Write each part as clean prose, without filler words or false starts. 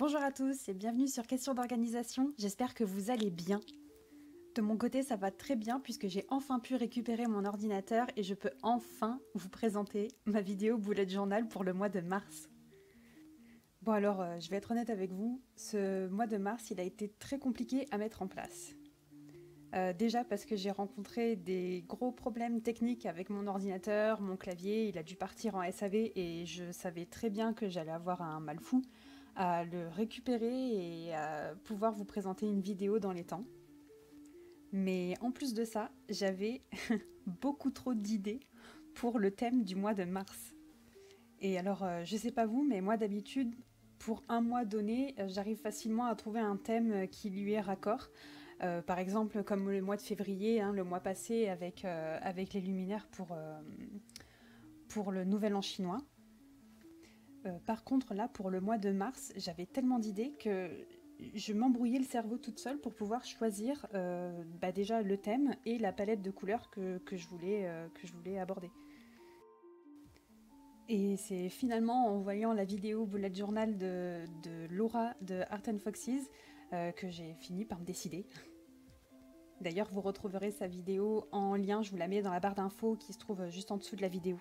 Bonjour à tous et bienvenue sur Question d'organisation, j'espère que vous allez bien. De mon côté ça va très bien puisque j'ai enfin pu récupérer mon ordinateur et je peux enfin vous présenter ma vidéo bullet journal pour le mois de mars. Bon alors je vais être honnête avec vous, ce mois de mars il a été très compliqué à mettre en place. Déjà parce que j'ai rencontré des gros problèmes techniques avec mon ordinateur, mon clavier, il a dû partir en SAV et je savais très bien que j'allais avoir un mal fou à le récupérer et à pouvoir vous présenter une vidéo dans les temps. Mais en plus de ça, j'avais beaucoup trop d'idées pour le thème du mois de mars. Et alors, je sais pas vous, mais moi d'habitude, pour un mois donné, j'arrive facilement à trouver un thème qui lui est raccord. Par exemple, comme le mois de février, hein, le mois passé, avec les luminaires pour le Nouvel An chinois. Par contre, là, pour le mois de mars, j'avais tellement d'idées que je m'embrouillais le cerveau toute seule pour pouvoir choisir déjà le thème et la palette de couleurs que je voulais aborder. Et c'est finalement en voyant la vidéo bullet journal de Laura de Art & Foxes que j'ai fini par me décider. D'ailleurs, vous retrouverez sa vidéo en lien, je vous la mets dans la barre d'infos qui se trouve juste en dessous de la vidéo.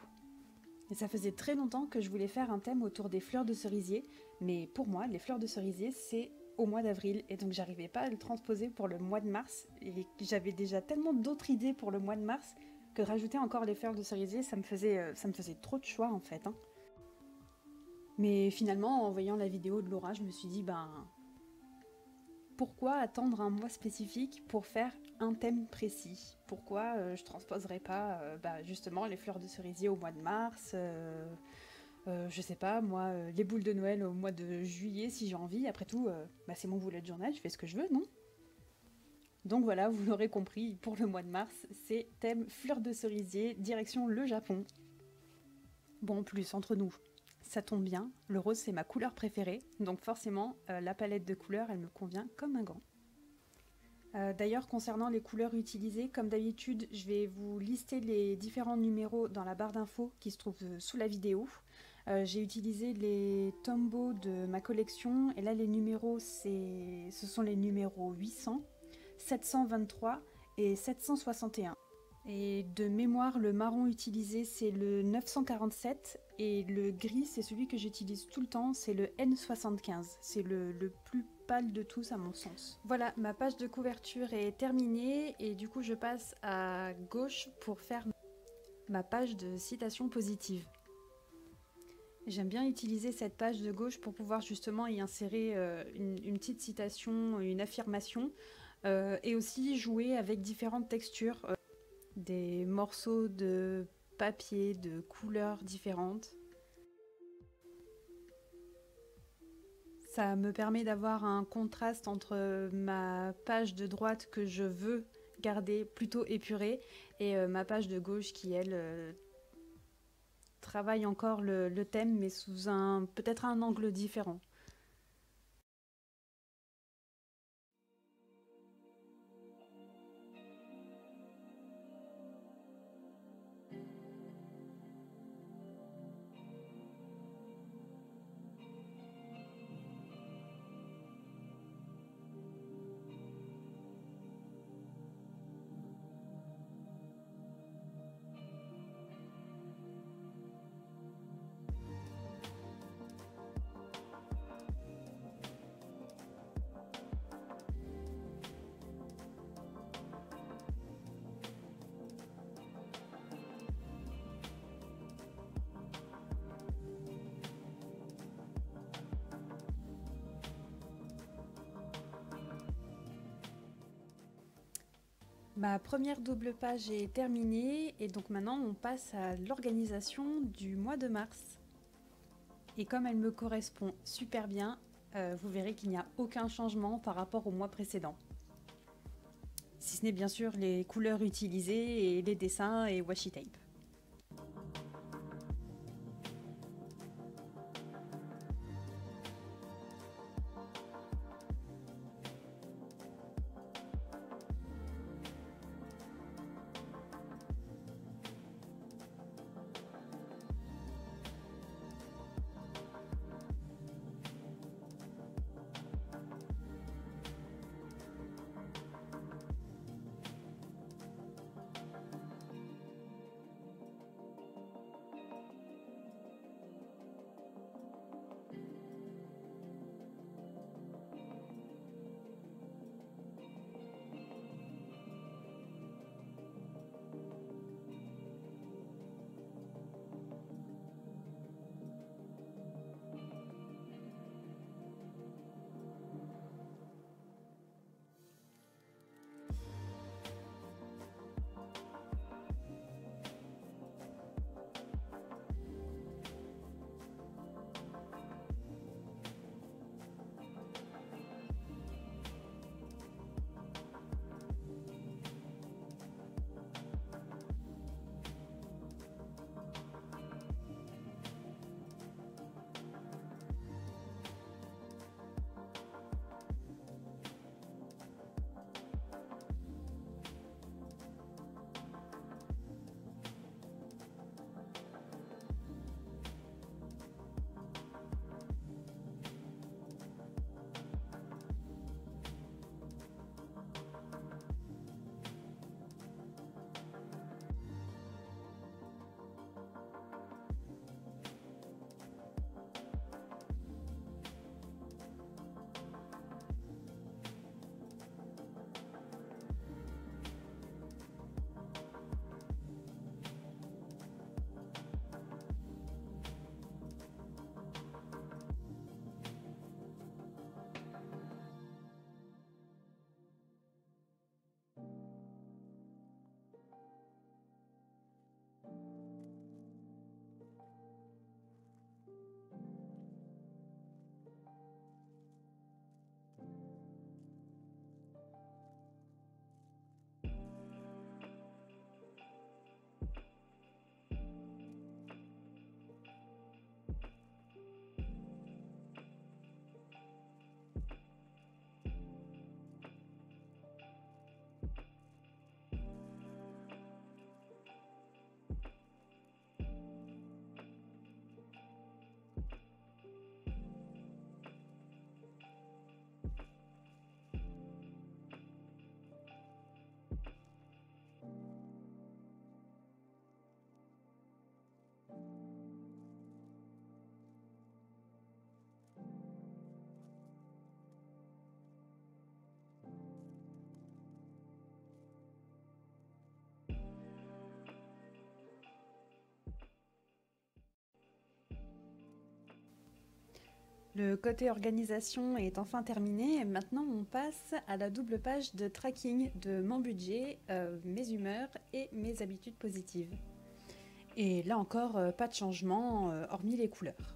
Et ça faisait très longtemps que je voulais faire un thème autour des fleurs de cerisier, mais pour moi, les fleurs de cerisier, c'est au mois d'avril, et donc j'arrivais pas à le transposer pour le mois de mars, et j'avais déjà tellement d'autres idées pour le mois de mars, que de rajouter encore les fleurs de cerisier, ça me faisait trop de choix en fait. Hein. Mais finalement, en voyant la vidéo de Laura, je me suis dit, pourquoi attendre un mois spécifique pour faire un thème précis? Pourquoi je transposerais pas justement les fleurs de cerisier au mois de mars, je sais pas moi, les boules de Noël au mois de juillet si j'ai envie, après tout, c'est mon bullet journal, je fais ce que je veux, non? Donc voilà, vous l'aurez compris, pour le mois de mars, c'est thème fleurs de cerisier, direction le Japon. Bon, en plus, entre nous, ça tombe bien, le rose c'est ma couleur préférée, donc forcément la palette de couleurs elle me convient comme un gant. D'ailleurs concernant les couleurs utilisées, comme d'habitude je vais vous lister les différents numéros dans la barre d'infos qui se trouve sous la vidéo. J'ai utilisé les Tombow de ma collection et là les numéros ce sont les numéros 800, 723 et 761. Et de mémoire, le marron utilisé c'est le 947 et le gris c'est celui que j'utilise tout le temps, c'est le N75. C'est le plus pâle de tous à mon sens. Voilà, ma page de couverture est terminée et du coup je passe à gauche pour faire ma page de citations positives. J'aime bien utiliser cette page de gauche pour pouvoir justement y insérer une petite citation, une affirmation et aussi jouer avec différentes textures. Des morceaux de papier de couleurs différentes. Ça me permet d'avoir un contraste entre ma page de droite que je veux garder plutôt épurée et ma page de gauche qui, elle, travaille encore le thème mais sous peut-être un angle différent. Ma première double page est terminée et donc maintenant on passe à l'organisation du mois de mars. Et comme elle me correspond super bien, vous verrez qu'il n'y a aucun changement par rapport au mois précédent. Si ce n'est bien sûr les couleurs utilisées et les dessins et washi tape. Le côté organisation est enfin terminé et maintenant on passe à la double page de tracking de mon budget, mes humeurs et mes habitudes positives. Et là encore, pas de changement hormis les couleurs.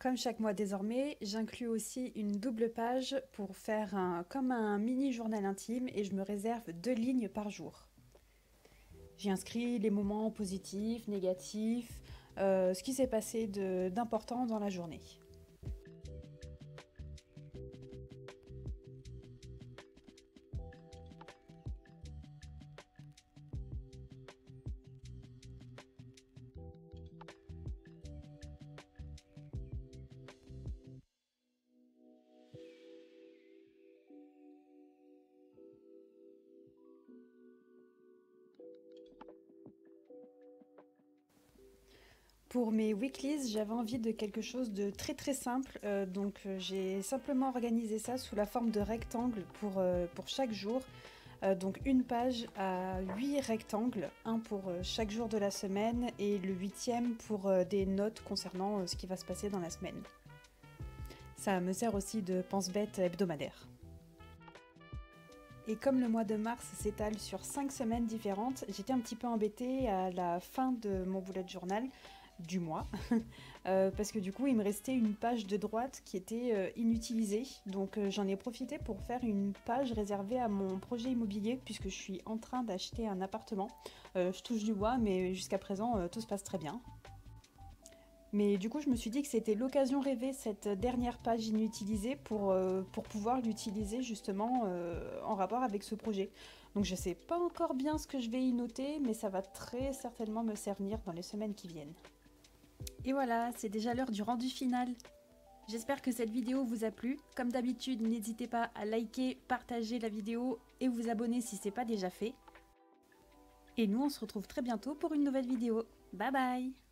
Comme chaque mois désormais, j'inclus aussi une double page pour faire comme un mini journal intime et je me réserve 2 lignes par jour. J'y inscris les moments positifs, négatifs, ce qui s'est passé d'important dans la journée. Pour mes weeklies, j'avais envie de quelque chose de très très simple, donc j'ai simplement organisé ça sous la forme de rectangles pour chaque jour. Donc une page à 8 rectangles, un pour chaque jour de la semaine et le 8e pour des notes concernant ce qui va se passer dans la semaine. Ça me sert aussi de pense-bête hebdomadaire. Et comme le mois de mars s'étale sur 5 semaines différentes, j'étais un petit peu embêtée à la fin de mon bullet journal du mois, parce que du coup il me restait une page de droite qui était inutilisée, donc j'en ai profité pour faire une page réservée à mon projet immobilier, puisque je suis en train d'acheter un appartement. Je touche du bois, mais jusqu'à présent tout se passe très bien. Mais du coup je me suis dit que c'était l'occasion rêvée, cette dernière page inutilisée, pour pouvoir l'utiliser justement en rapport avec ce projet. Donc je sais pas encore bien ce que je vais y noter, mais ça va très certainement me servir dans les semaines qui viennent. Et voilà, c'est déjà l'heure du rendu final. J'espère que cette vidéo vous a plu. Comme d'habitude, n'hésitez pas à liker, partager la vidéo et vous abonner si ce n'est pas déjà fait. Et nous, on se retrouve très bientôt pour une nouvelle vidéo. Bye bye!